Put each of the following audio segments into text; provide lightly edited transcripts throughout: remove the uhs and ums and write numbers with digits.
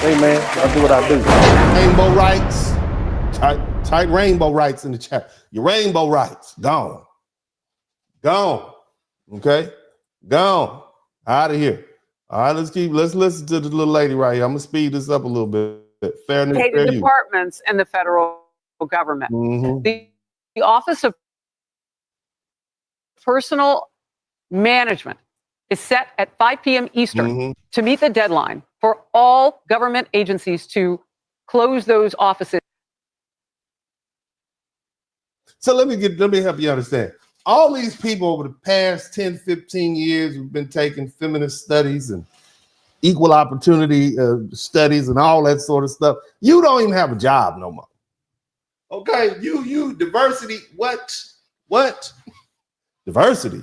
Hey man, I do what I do. Rainbow rights. Type rainbow rights in the chat. Your rainbow rights, gone. Gone. Okay? Gone. Out of here. All right, let's listen to the little lady right here. I'm gonna speed this up a little bit. Fairness, fair use. Departments in the federal government. Mm-hmm. The Office of Personal Management is set at 5 p.m. Eastern to meet the deadline for all government agencies to close those offices. So let me help you understand. All these people over the past 10, 15 years who've been taking feminist studies and equal opportunity studies and all that sort of stuff, you don't even have a job no more. Okay, you diversity, what? Diversity.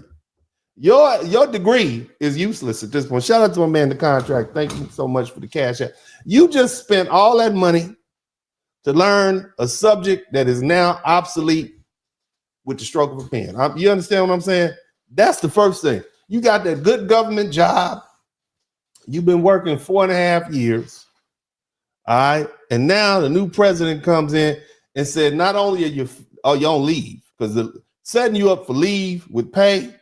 Your degree is useless at this point. Shout out to my man, the contract. Thank you so much for the cash app. You just spent all that money to learn a subject that is now obsolete with the stroke of a pen. You understand what I'm saying? That's the first thing. You got that good government job. You've been working 4.5 years. All right. And now the new president comes in and said, not only are you on leave, because setting you up for leave with pay,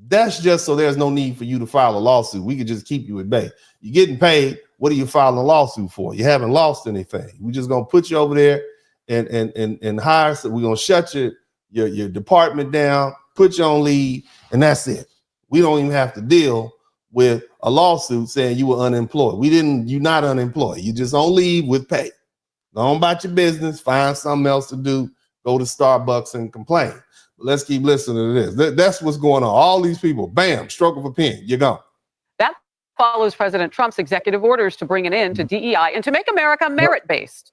that's just so there's no need for you to file a lawsuit. We could just keep you at bay. You're getting paid. What are you filing a lawsuit for? You haven't lost anything. We're just gonna put you over there and hire. So we're gonna shut your department down, put you on leave, and that's it. We don't even have to deal with a lawsuit saying you were unemployed. You're not unemployed. You just on leave with pay. Go on about your business, find something else to do, go to Starbucks and complain. But let's keep listening to this. That's what's going on. All these people, bam, stroke of a pen, you're gone. That follows President Trump's executive orders to bring an end to DEI and to make America merit-based.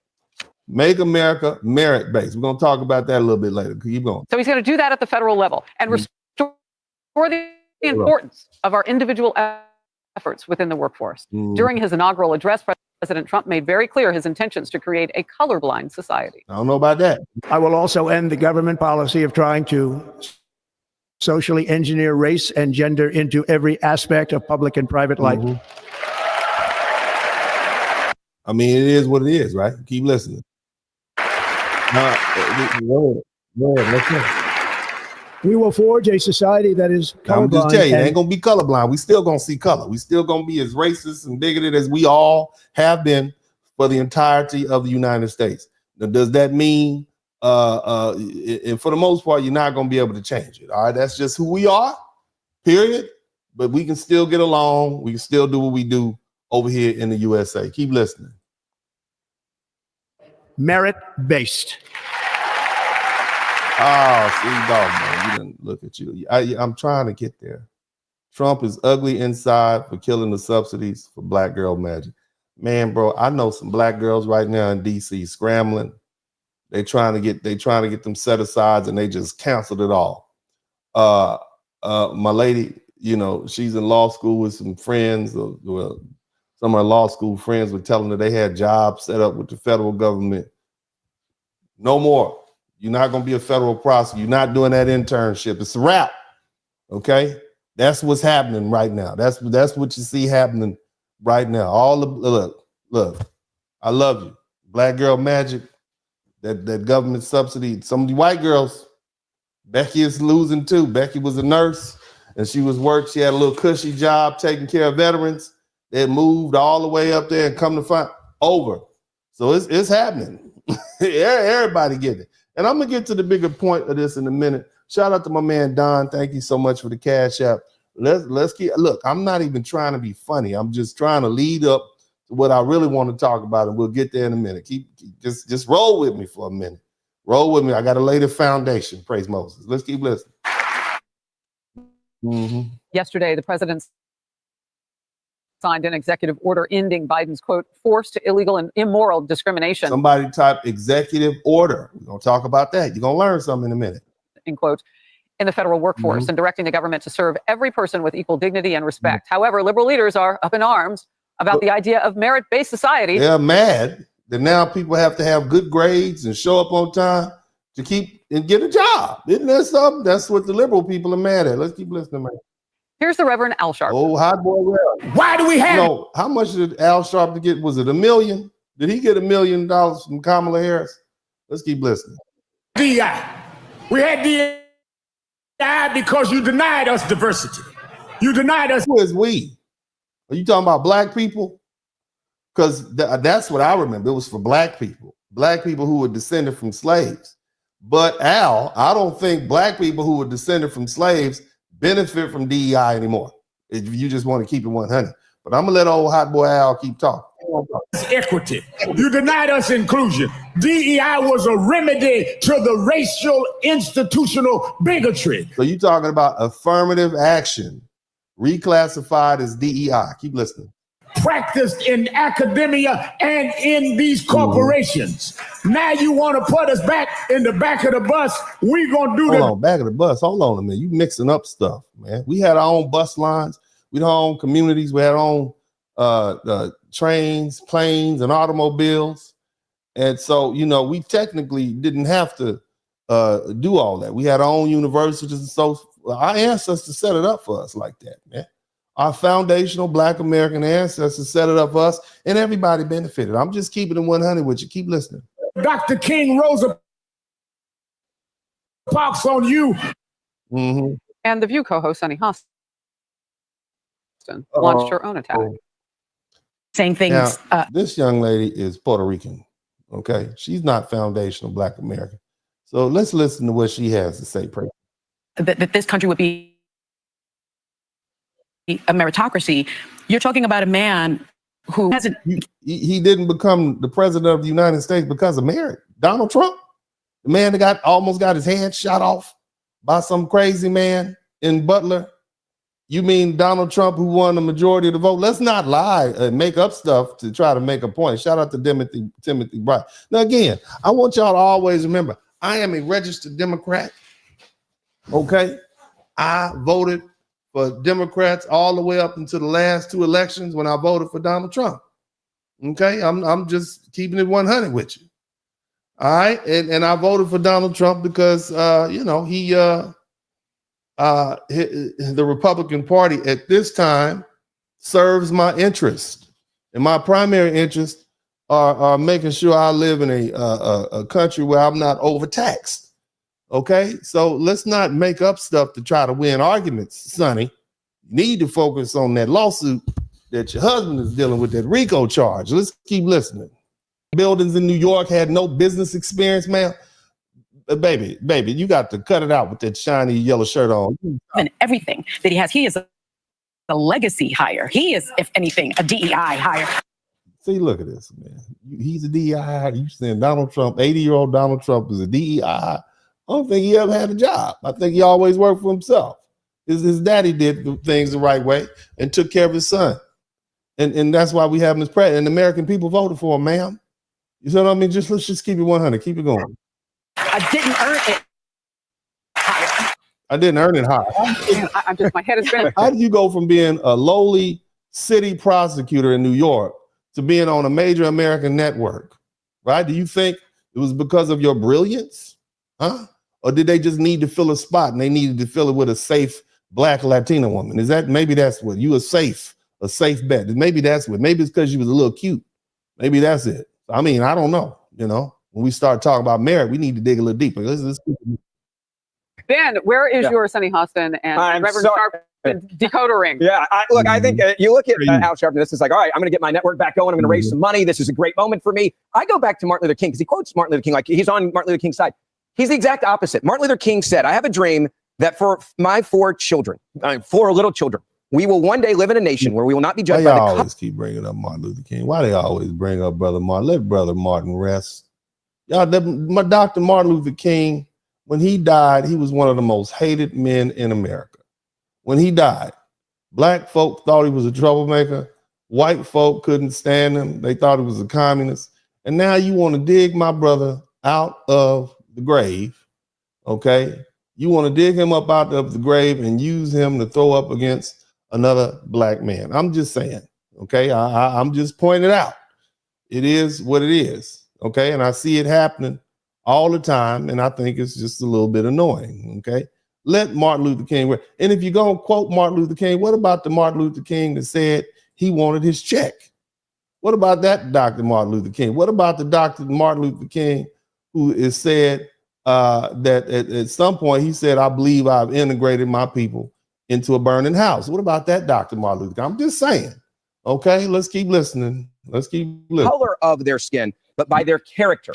Make America merit-based. We're going to talk about that a little bit later. Keep going. So he's going to do that at the federal level and restore the importance of our individual efforts within the workforce. During his inaugural address, President Trump made very clear his intentions to create a colorblind society. I don't know about that. I will also end the government policy of trying to socially engineer race and gender into every aspect of public and private life. I mean, it is what it is, right? Keep listening. We will forge a society that is colorblind. I'm just telling you, it ain't gonna be colorblind. We still gonna see color. We still gonna be as racist and bigoted as we all have been for the entirety of the United States. Now, does that mean, and for the most part, you're not gonna be able to change it? All right, that's just who we are. Period. But we can still get along. We can still do what we do over here in the USA. Keep listening. Merit-based. Oh, see, dog, man, you didn't look at you. I'm trying to get there. Trump is ugly inside for killing the subsidies for Black Girl Magic. Man, bro, I know some Black girls right now in DC scrambling. They trying to get them set asides, and they just canceled it all. My lady, you know, she's in law school with some friends. Well, some of her law school friends were telling her they had jobs set up with the federal government. No more. You're not going to be a federal prosecutor. You're not doing that internship. It's a wrap. Okay, that's what's happening right now. That's what you see happening right now. All the look. I love you, Black Girl Magic. That government subsidy. Some of the white girls, Becky is losing too. Becky was a nurse, and she had a little cushy job taking care of veterans. They had moved all the way up there and come to find over. So it's happening. Everybody get it. And I'm gonna get to the bigger point of this in a minute. Shout out to my man Don. Thank you so much for the cash app. Let's keep look. I'm not even trying to be funny. I'm just trying to lead up to what I really want to talk about, and we'll get there in a minute. Just roll with me for a minute. Roll with me. I got to lay the foundation. Praise Moses. Let's keep listening. Yesterday, the president signed an executive order ending Biden's, quote, forced illegal and immoral discrimination. Somebody type executive order. We're going to talk about that. You're going to learn something in a minute. In quote, in the federal workforce and directing the government to serve every person with equal dignity and respect. However, liberal leaders are up in arms about the idea of merit-based society. They're mad that now people have to have good grades and show up on time to keep and get a job. Isn't that something? That's what the liberal people are mad at. Let's keep listening, man. Here's the Reverend Al Sharpton. Oh, hot boy. Why do we have No, how much did Al Sharpton get? Was it $1 million? Did he get $1 million from Kamala Harris? Let's keep listening. DEI? We had DEI because you denied us diversity. You denied us. Who is we? Are you talking about black people? Because that's what I remember. It was for black people who were descended from slaves. But Al, I don't think black people who were descended from slaves benefit from DEI anymore. If you just want to keep it 100. But I'm gonna let old hot boy Al keep talking. Equity. You denied us inclusion. DEI was a remedy to the racial institutional bigotry. So you talking about affirmative action reclassified as DEI. Keep listening. Practiced in academia and in these corporations. Now you want to put us back in the back of the bus. We gonna do Hold on, back of the bus. Hold on a minute. You mixing up stuff, man. We had our own bus lines. We had our own communities. We had our own trains, planes, and automobiles. And so, you know, we technically didn't have to do all that. We had our own universities. And so our ancestors set it up for us like that, man. Our foundational Black American ancestors set it up for us, and everybody benefited. I'm just keeping it 100 with you. Keep listening. Dr. King Rosa Parks on you. Mm-hmm. And The View co-host Sunny Hostin launched her own attack. Saying things. Now, this young lady is Puerto Rican. Okay, she's not foundational Black American. So let's listen to what she has to say. That this country would be a meritocracy. You're talking about a man who hasn't. He didn't become the president of the United States because of merit. Donald Trump, the man that almost got his hand shot off by some crazy man in Butler. You mean Donald Trump, who won the majority of the vote? Let's not lie and make up stuff to try to make a point. Shout out to Timothy Bright. Now, again, I want y'all to always remember, I am a registered Democrat. Okay, I voted for Democrats all the way up until the last two elections when I voted for Donald Trump. Okay, I'm just keeping it 100 with you. All right, and I voted for Donald Trump because you know, the Republican Party at this time serves my interest, and my primary interests are making sure I live in a country where I'm not overtaxed. Okay, so let's not make up stuff to try to win arguments, Sonny. You need to focus on that lawsuit that your husband is dealing with, that RICO charge. Let's keep listening. Buildings in New York had no business experience, man. Baby, you got to cut it out with that shiny yellow shirt on. And everything that he has, he is a legacy hire. He is, if anything, a DEI hire. See, look at this, man. He's a DEI hire. You saying Donald Trump, 80-year-old Donald Trump is a DEI. I don't think he ever had a job. I think he always worked for himself. His daddy did things the right way and took care of his son. And that's why we have him as president. And the American people voted for him, ma'am. You know what I mean? Let's just keep it 100. Keep it going. I didn't earn it higher. I didn't earn it high. I'm just, my head is spinning. How did you go from being a lowly city prosecutor in New York to being on a major American network, right? Do you think it was because of your brilliance? Huh? Or did they just need to fill a spot and they needed to fill it with a safe Black Latina woman? Maybe that's what you a safe bet. Maybe that's what, maybe it's because you was a little cute. Maybe that's it. I mean, I don't know. You know, when we start talking about merit, we need to dig a little deeper. Ben, where is your Sunny Hostin and Reverend Sharpton decoder ring? Yeah, I think you look at Al Sharpton, this is like, all right, I'm going to get my network back going. I'm going to raise some money. This is a great moment for me. I go back to Martin Luther King because he quotes Martin Luther King like he's on Martin Luther King's side. He's the exact opposite. Martin Luther King said, I have a dream that for my four little children, we will one day live in a nation where we will not be judged by the always keep bringing up Martin Luther King. Why they always bring up Brother Martin? Let Brother Martin rest. Y'all, my Dr. Martin Luther King, when he died, he was one of the most hated men in America. When he died, Black folk thought he was a troublemaker. White folk couldn't stand him. They thought he was a communist. And now you want to dig my brother out of the grave, okay? You want to dig him up out of the grave and use him to throw up against another Black man. I'm just saying, okay? I'm just pointing it out. It is what it is, okay? And I see it happening all the time, and I think it's just a little bit annoying, okay? Let Martin Luther King work. And if you're going to quote Martin Luther King, what about the Martin Luther King that said he wanted his check? What about that Dr. Martin Luther King? What about the Dr. Martin Luther King who is said that at some point he said, I believe I've integrated my people into a burning house? What about that Dr. Martin Luther King? I'm just saying. Okay, let's keep listening. Let's keep listening. Color of their skin, but by their character.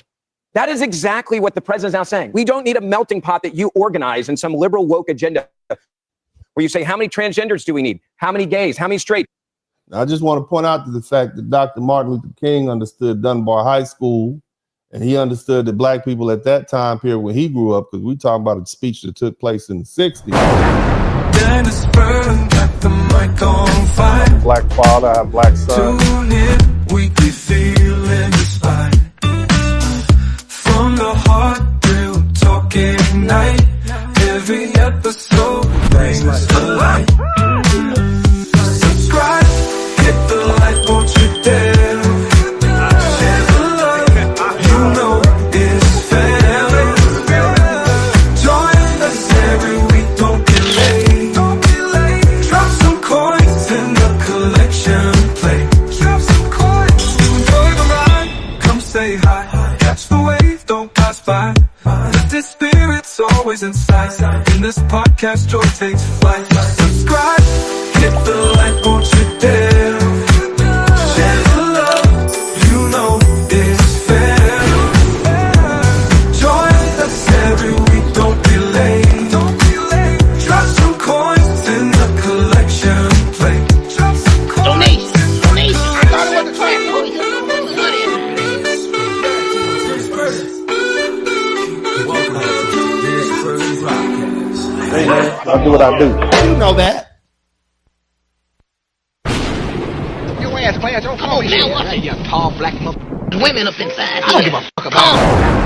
That is exactly what the president's now saying. We don't need a melting pot that you organize in some liberal woke agenda where you say, how many transgenders do we need? How many gays? How many straight? I just want to point out to the fact that Dr. Martin Luther King understood Dunbar High School, and he understood that black people at that time period when he grew up, because we talking about a speech that took place in the 60s. DennisSpurling got the mic on fire. Black father, I have black son. Tune in, weekly feeling inspired. From the heart, real talk ignite. Every episode brings to light. Subscribe, hit the like, won't you dare. Share the love, you know it's fair. Join us every week, don't be late. Drop some coins in the collection plate. Drop some coins, enjoy the ride. Come say hi, catch the wave, don't pass by. Lifted spirits always in sight. In this podcast, joy takes flight. Subscribe, hit the like, won't you dare. Share the love, you know it's fair. Join us every week, don't be late. Drop some coins in the collection plate. Drop some coins. Donation. I thought it was a track. Oh, you know, good I'll do what I do. You know that. Your ass, class, don't come over here. Now, what? You tall black women up inside. I don't give a fuck about